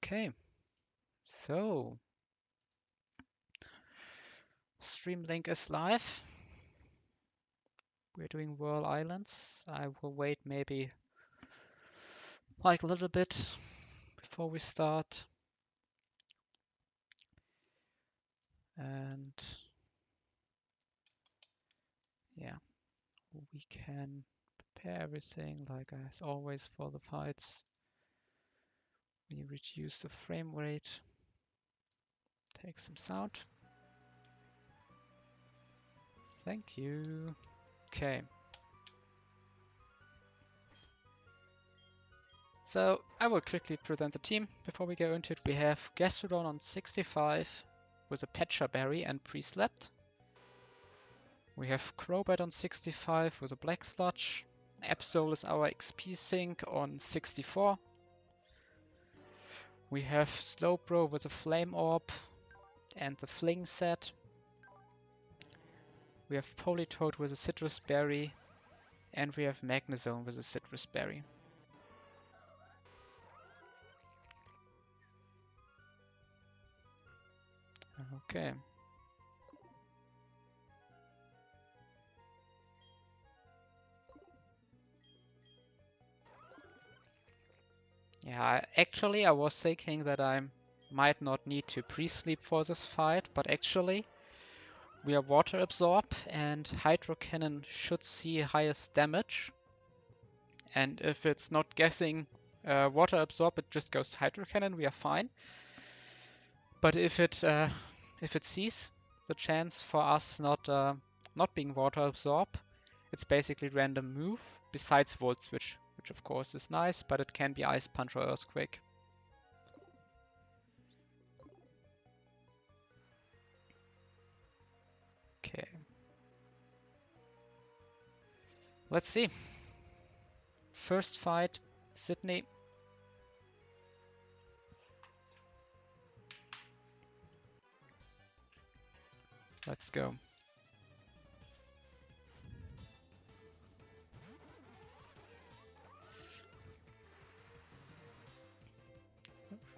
Okay, so Stream Link is live. We're doing Whirl Islands. I will wait maybe like a little bit before we start. And yeah, we can prepare everything like as always for the fights. We reduce the frame rate, take some sound. Thank you. Okay. So I will quickly present the team before we go into it. We have Gastrodon on 65 with a Pecha berry and pre-slept. We have Crobat on 65 with a Black Sludge. Absol is our XP sink on 64. We have Slowbro with a Flame Orb and the Fling set. We have Politoed with a Sitrus berry, and we have Magnezone with a Sitrus berry. Okay. Yeah, actually I was thinking that I might not need to pre-sleep for this fight, but actually we are Water Absorb and Hydro Cannon should see highest damage. And if it's not guessing Water Absorb, it just goes Hydro Cannon, we are fine. But if it sees the chance for us not being Water Absorb, it's basically random move, besides Volt Switch, which of course is nice, but it can be Ice Punch or Earthquake. Okay. Let's see. First fight, Sydney. Let's go.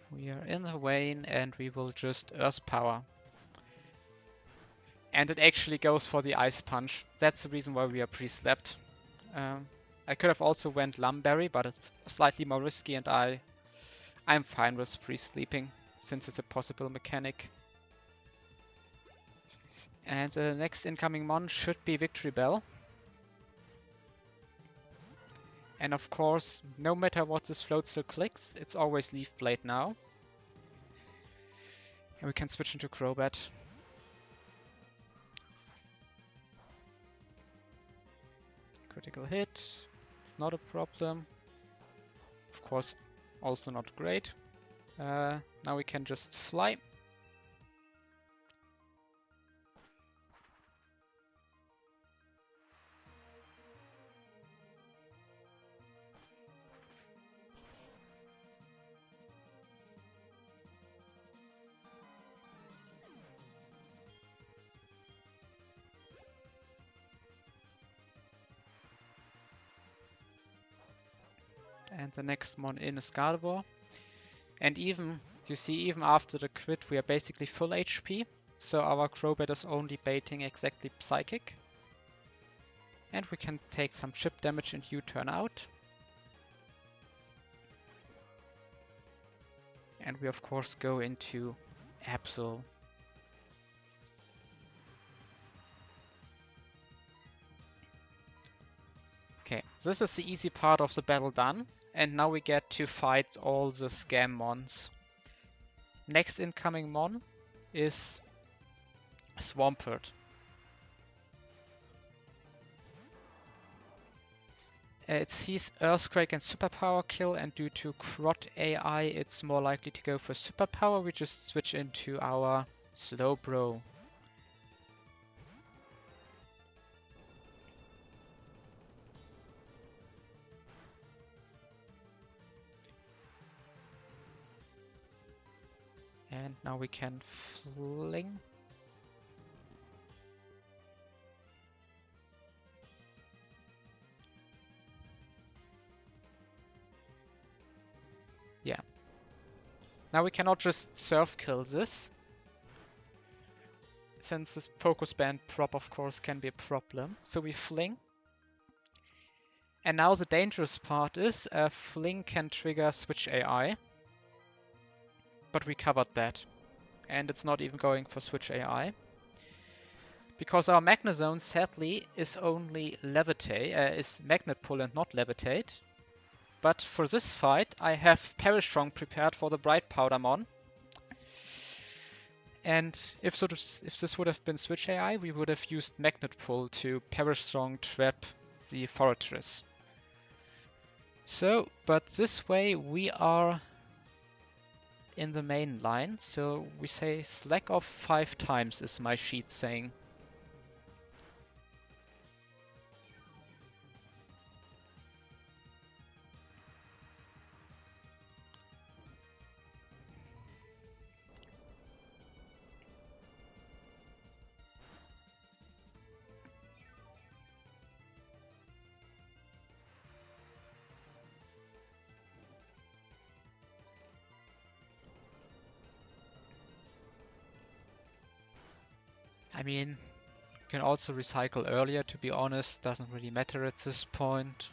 We are in the Vayne and we will just Earth Power. And it actually goes for the Ice Punch. That's the reason why we are pre-slept. I could have also went Lumberry, but it's slightly more risky and I'm fine with pre-sleeping since it's a possible mechanic. And the next incoming mon should be Victory Bell. And of course, no matter what this float still clicks, it's always Leaf Blade now. And we can switch into Crobat. Critical hit, it's not a problem. Of course, also not great. Now we can just fly. And the next mon in is Gardevoir. And even, you see, even after the crit, we are basically full HP. So our Crobat is only baiting exactly Psychic. And we can take some chip damage and U-turn out. And we of course go into Absol. Okay, this is the easy part of the battle done. And now we get to fight all the scam mons. Next incoming mon is Swampert. It sees Earthquake and Superpower kill, and due to Crot AI, it's more likely to go for Superpower. We just switch into our Slowbro. And now we can Fling. Yeah. Now we cannot just surf kill this, since this focus band prop of course can be a problem. So we Fling. And now the dangerous part is Fling can trigger Switch AI. But we covered that. And it's not even going for Switch AI. Because our Magnezone sadly is only Levitate, is Magnet Pull and not Levitate. But for this fight I have Perish Strong prepared for the Bright Powdermon. And if this would have been Switch AI, we would have used Magnet Pull to Perish Strong trap the Fortress. So, but this way we are in the main line, so we say slack off 5 times is my sheet saying. I mean, you can also recycle earlier, to be honest, doesn't really matter at this point.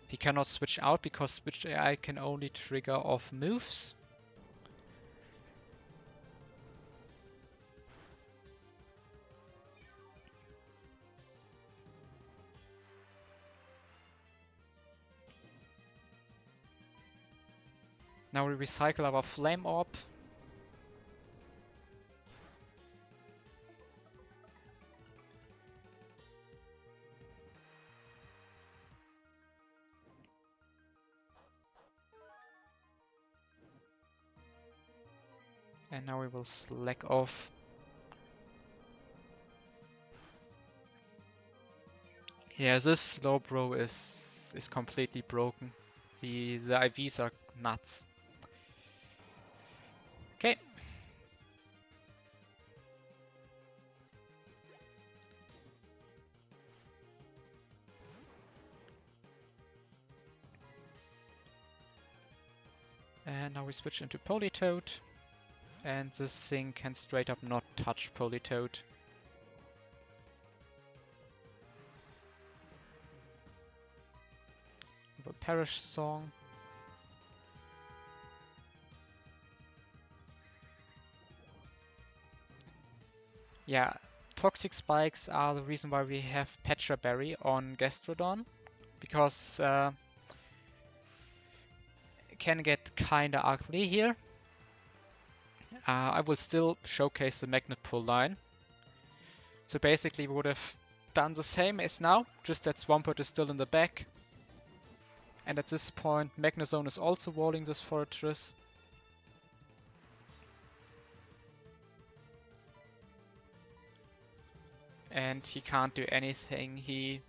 He cannot switch out because Switch AI can only trigger off moves. Now we recycle our Flame Orb. And now we will slack off. Yeah, this Slowbro is completely broken. The IVs are nuts. Okay. And now we switch into Politoed. And this thing can straight up not touch Politoed. The Perish Song. Yeah, Toxic Spikes are the reason why we have Pecha Berry on Gastrodon. Because it can get kinda ugly here. I will still showcase the Magnet Pull line. So basically we would have done the same as now, just that Swampert is still in the back. And at this point Magnezone is also walling this Fortress. And he can't do anything, he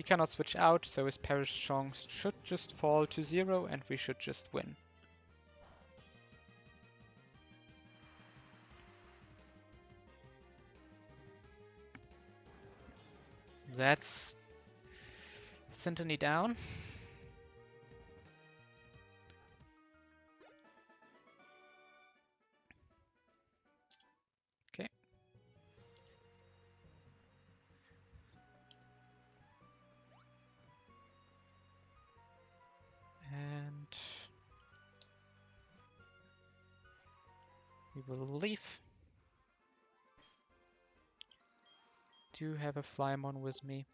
cannot switch out, so his Perish Strong should just fall to 0 and we should just win. That's Symphony down. Okay. And we will leave. Do have a Flymon with me.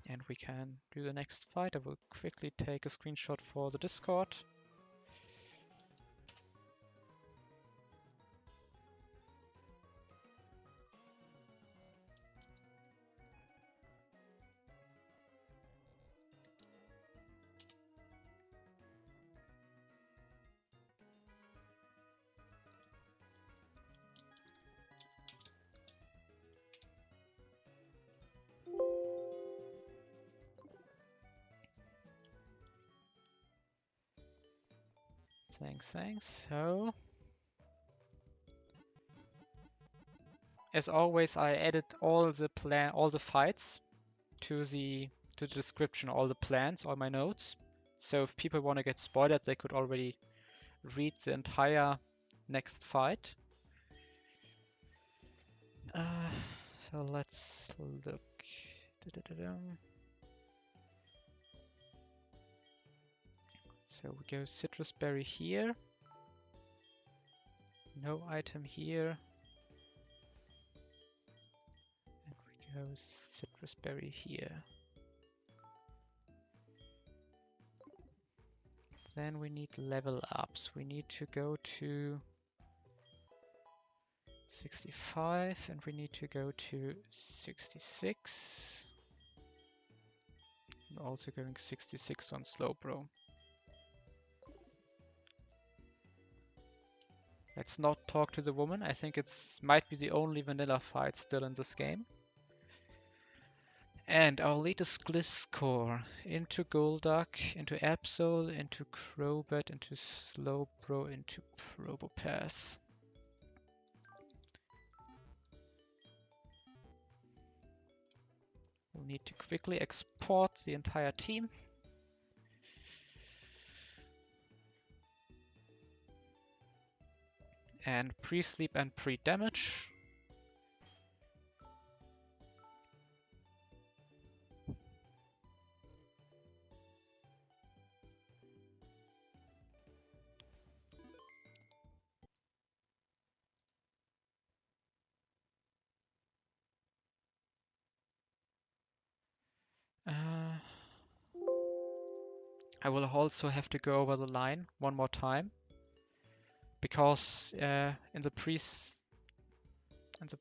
And we can do the next fight. I will quickly take a screenshot for the Discord. Thanks. So, as always, I added all the fights to the description, all the plans, all my notes. So if people want to get spoiled, they could already read the entire next fight. So let's look. So we go Citrus Berry here. No item here. And we go Citrus Berry here. Then we need level ups. We need to go to 65 and we need to go to 66. I'm also going 66 on Slowbro. Let's not talk to the woman. I think it's might be the only vanilla fight still in this game. And our lead is Gliscor. Into Golduck, into Absol, into Crobat, into Slowbro, into Probopass. We'll need to quickly export the entire team. And pre-sleep and pre-damage. I will also have to go over the line one more time because in the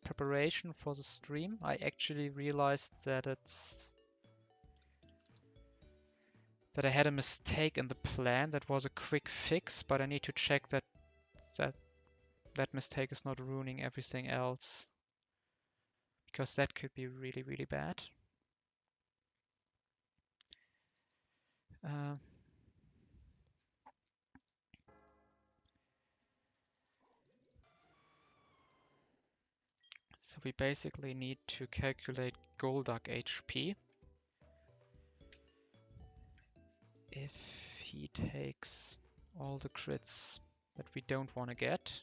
preparation for the stream, I actually realized that I had a mistake in the plan. That was a quick fix, but I need to check that mistake is not ruining everything else, because that could be really, really bad. So we basically need to calculate Golduck HP. If he takes all the crits that we don't want to get.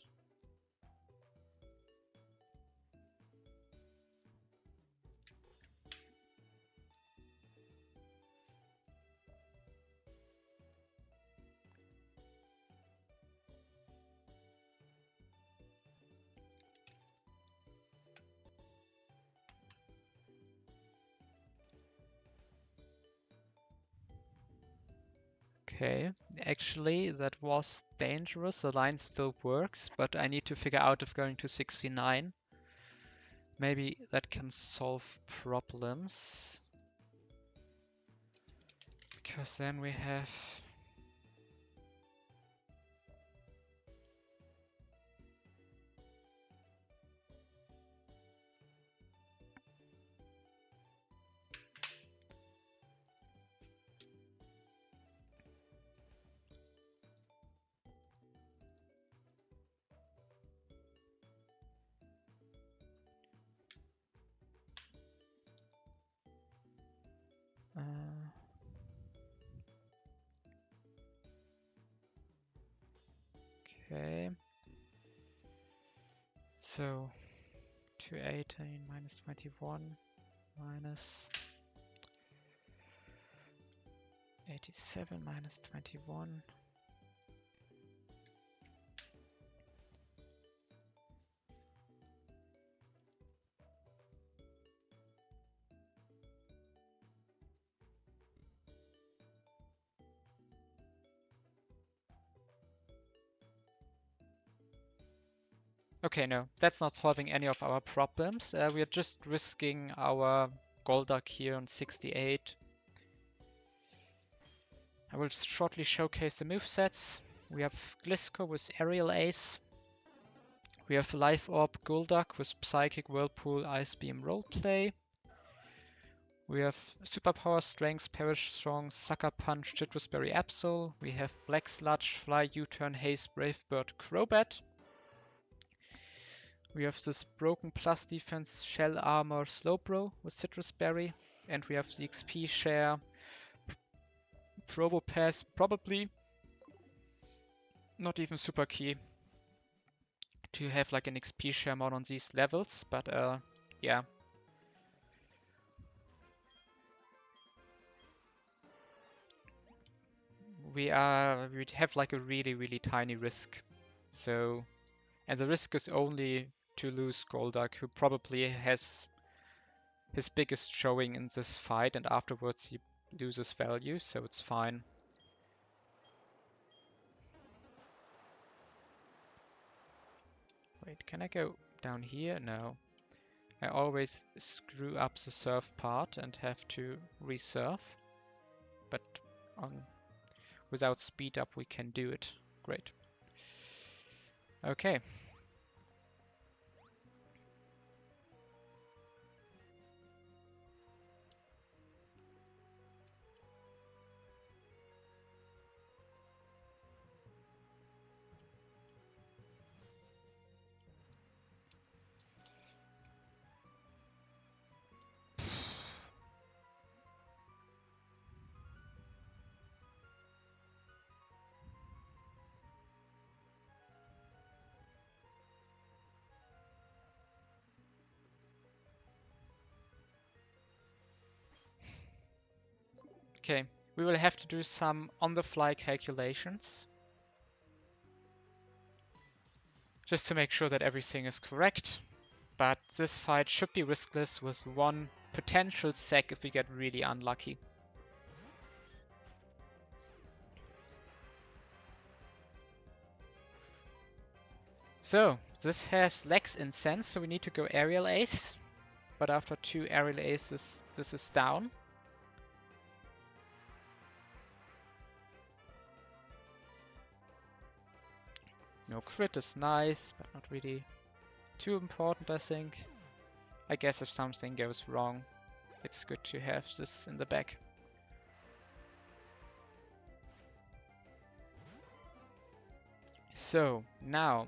Okay, actually that was dangerous. The line still works, but I need to figure out if going to 69. Maybe that can solve problems. Because then we have... okay. So 218 minus 21 minus 87 minus 21. Okay, no, that's not solving any of our problems. We are just risking our Golduck here on 68. I will shortly showcase the movesets. We have Gliscor with Aerial Ace. We have Life Orb Golduck with Psychic, Whirlpool, Ice Beam, Roleplay. We have Superpower Strength, Perish Strong, Sucker Punch, Citrus Berry, Absol. We have Black Sludge, Fly, U-Turn, Haze, Brave Bird, Crobat. We have this Broken Plus Defense, Shell Armor, Slowbro with Citrus Berry. And we have the XP Share, Probopass probably not even super key to have like an XP share mod on these levels, but yeah. We'd have like a really tiny risk. So, and the risk is only to lose Golduck, who probably has his biggest showing in this fight, and afterwards he loses value, so it's fine. Wait, can I go down here? No. I always screw up the surf part and have to resurf. But without speed up we can do it. Great. Okay. Okay, we will have to do some on-the-fly calculations. Just to make sure that everything is correct. But this fight should be riskless with one potential sack if we get really unlucky. So, this has Lex Incense, so we need to go Aerial Ace. But after 2 Aerial Aces, this is down. No crit is nice, but not really too important, I think. I guess if something goes wrong, it's good to have this in the back. So, now,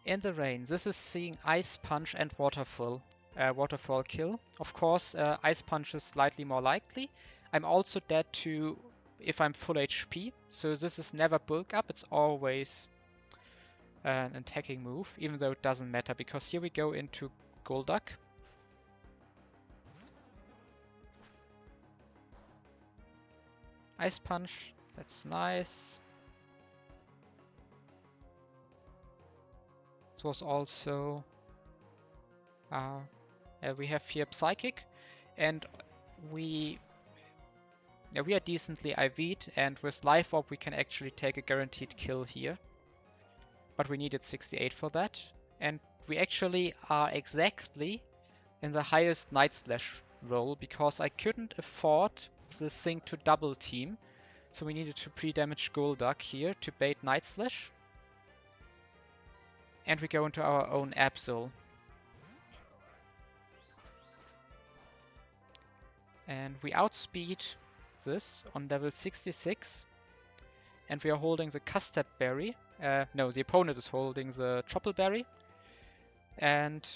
in the rain, this is seeing Ice Punch and Waterfall kill. Of course, Ice Punch is slightly more likely. I'm also dead to if I'm full HP, so this is never bulk up, it's always an attacking move, even though it doesn't matter, because here we go into Golduck. Ice Punch, that's nice. This was also... we have here Psychic, and we are decently IV'd, and with Life Orb we can actually take a guaranteed kill here. But we needed 68 for that, and we actually are exactly in the highest Night Slash roll, because I couldn't afford this thing to double team, so we needed to pre-damage Golduck here to bait Night Slash. And we go into our own Absol. And we outspeed this on level 66. And we are holding the Custard Berry. No, the opponent is holding the Tropical Berry. And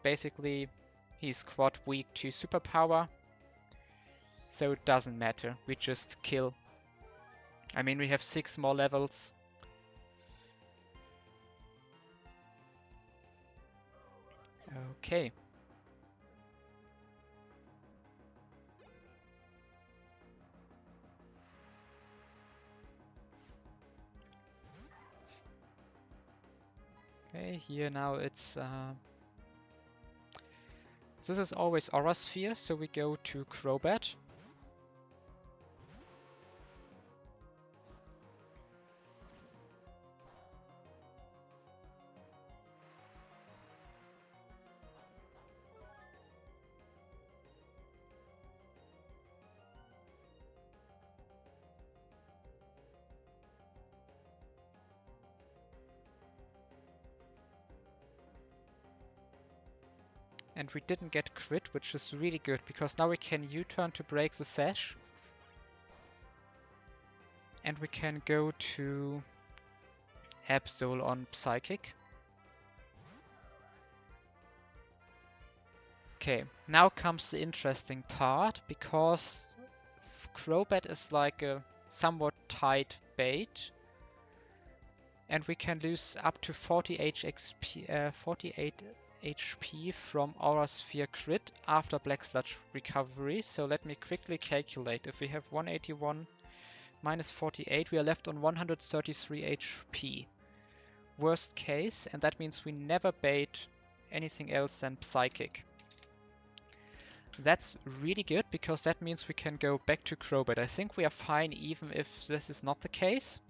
basically he's quad weak to Superpower. So it doesn't matter, we just kill. I mean, we have 6 more levels. Okay. Okay, here now it's... This is always Aura Sphere, so we go to Crobat. And we didn't get crit, which is really good, because now we can U-turn to break the sash. And we can go to Absol on Psychic. Okay, now comes the interesting part, because Crobat is like a somewhat tight bait. And we can lose up to 48 HP from Aura Sphere crit after Black Sludge recovery. So let me quickly calculate. If we have 181 minus 48, we are left on 133 HP. Worst case, and that means we never bait anything else than Psychic. That's really good, because that means we can go back to Crobat. I think we are fine even if this is not the case.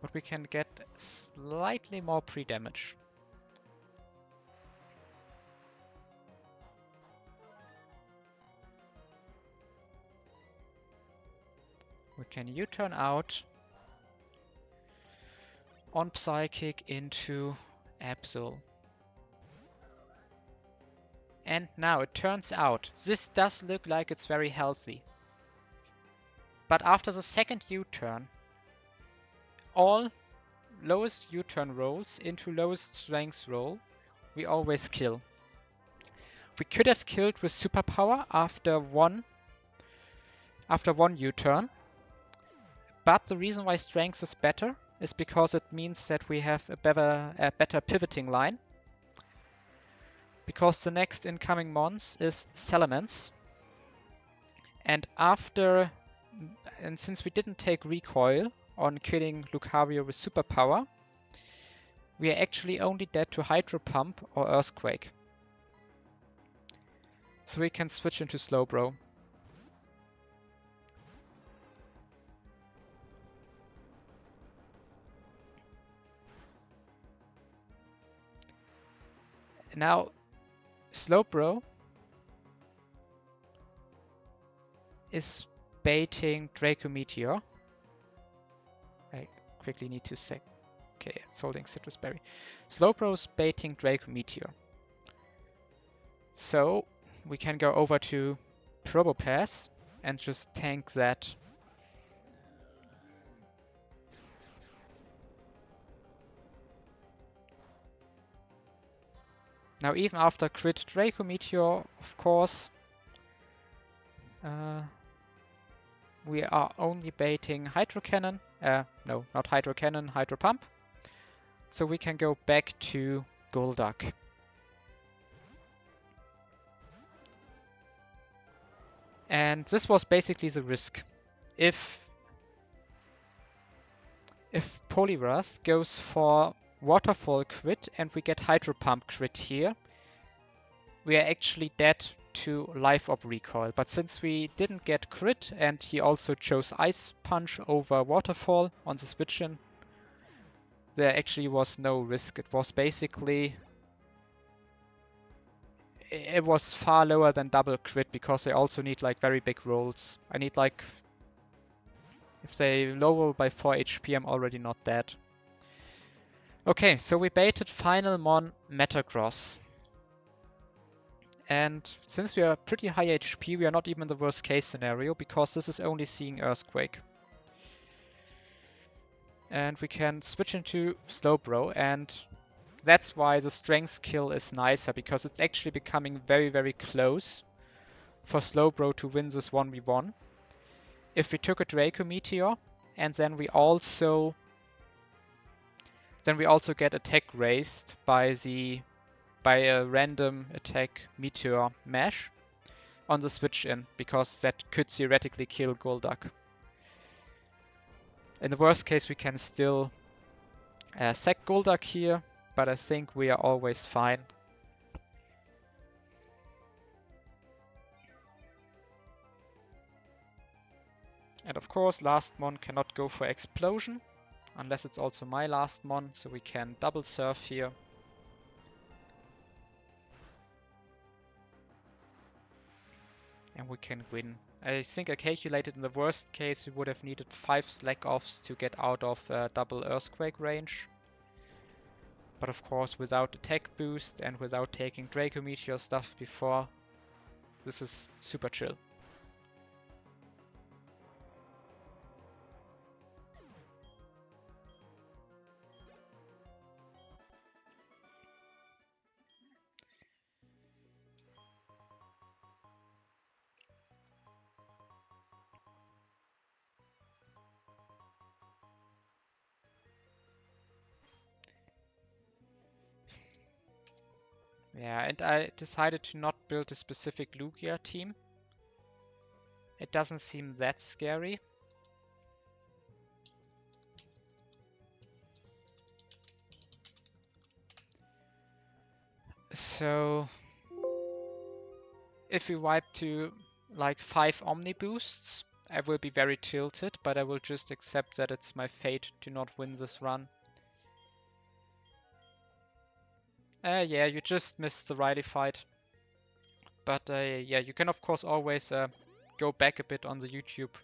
But we can get slightly more pre-damage. We can U-turn out on Psychic into Absol. And now it turns out this does look like it's very healthy. But after the second U-turn, all lowest U-turn rolls into lowest strength roll, we always kill. We could have killed with superpower after one U-turn, but the reason why strength is better is because it means that we have a better pivoting line. Because the next incoming mons is Salamence, and since we didn't take recoil on killing Lucario with superpower, we are actually only dead to Hydro Pump or Earthquake. So we can switch into Slowbro. Now, Slowbro is baiting Draco Meteor. I quickly need to say, okay, it's holding Citrus Berry. Slowbro is baiting Draco Meteor. So we can go over to Probopass and just tank that. Now even after crit Draco Meteor, of course, we are only baiting Hydro Cannon. No, not Hydro Cannon, Hydro Pump. So we can go back to Golduck. And this was basically the risk. If Poliwrath goes for Waterfall crit and we get Hydro Pump crit here, we are actually dead to Life Orb recoil. But since we didn't get crit and he also chose Ice Punch over Waterfall on the switch in, there actually was no risk. It was basically... It was far lower than double crit because they also need like very big rolls. I need like... If they lower by 4 HP, I'm already not dead. Okay, so we baited final mon Metagross. And since we are pretty high HP, we are not even in the worst case scenario because this is only seeing Earthquake. And we can switch into Slowbro, and that's why the strength kill is nicer, because it's actually becoming very, very close for Slowbro to win this 1v1. If we took a Draco Meteor, and then we also get attack raised by a random attack Meteor Mash on the switch in, because that could theoretically kill Golduck. In the worst case, we can still sack Golduck here, but I think we are always fine. And of course, last mon cannot go for Explosion, unless it's also my last mon, so we can double surf here. And we can win. I think I calculated in the worst case we would have needed 5 slack offs to get out of double Earthquake range. But of course, without attack boost and without taking Draco Meteor stuff before, this is super chill. Yeah, and I decided to not build a specific Lugia team. It doesn't seem that scary. So if we wipe to like 5 Omni boosts, I will be very tilted, but I will just accept that it's my fate to not win this run. Yeah, you just missed the Riley fight. But yeah, you can of course always go back a bit on the YouTube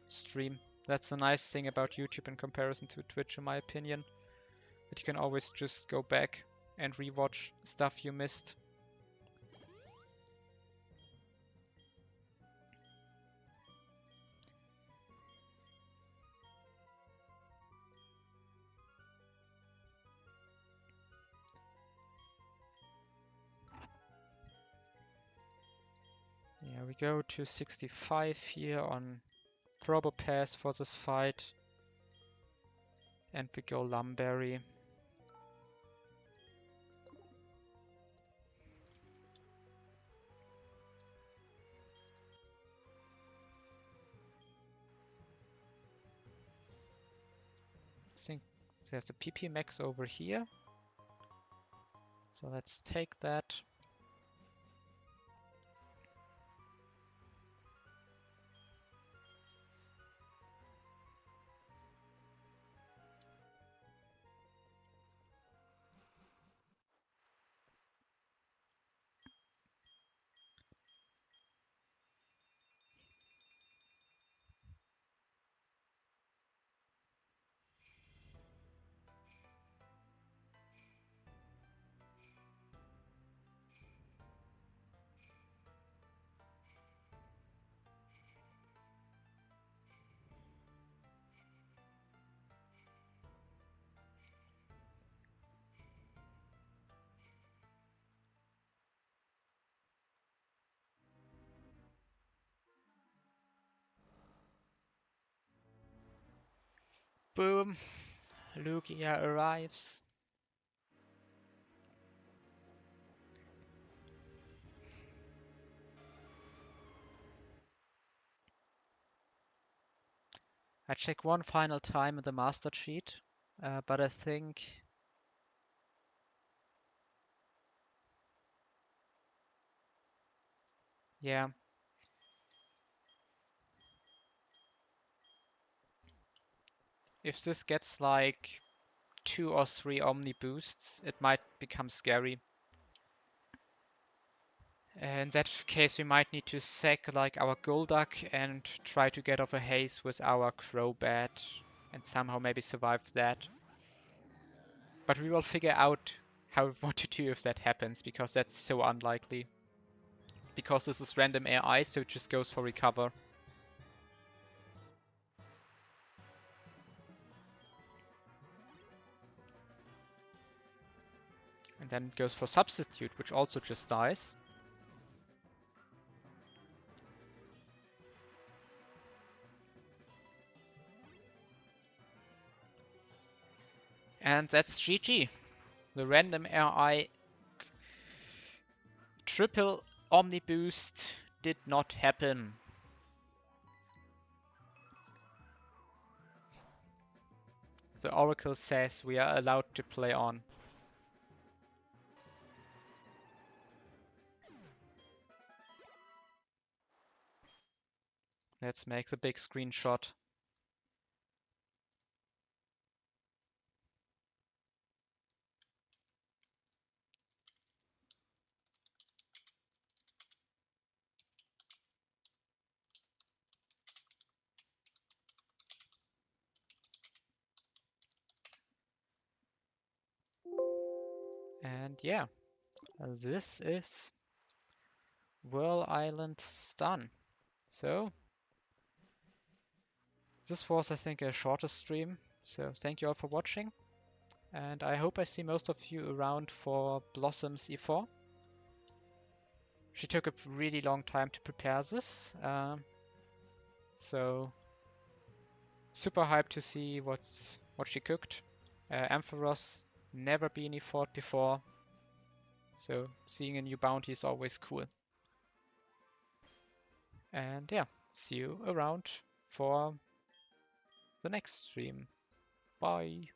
stream. That's the nice thing about YouTube in comparison to Twitch, in my opinion. That you can always just go back and rewatch stuff you missed. Yeah, we go to 65 here on Probopass for this fight. And we go Lumberry. I think there's a PP Max over here. So let's take that. Boom! Lugia arrives. I check one final time in the master sheet, but I think yeah. If this gets like 2 or 3 Omni boosts, it might become scary. In that case, we might need to sack like our Golduck and try to get off a haze with our Crobat and somehow maybe survive that. But we will figure out what to do if that happens, because that's so unlikely. Because this is random AI, so it just goes for recover. And then it goes for substitute, which also just dies. And that's GG. The random AI triple Omni boost did not happen. The Oracle says we are allowed to play on. Let's make the big screenshot. And yeah, this is Whirl Island done. So this was, I think, a shorter stream. So thank you all for watching. And I hope I see most of you around for Blossom's E4. She took a really long time to prepare this. So super hyped to see what she cooked. Ampharos never been E4'd before. So seeing a new bounty is always cool. And yeah, see you around for the next stream. Bye.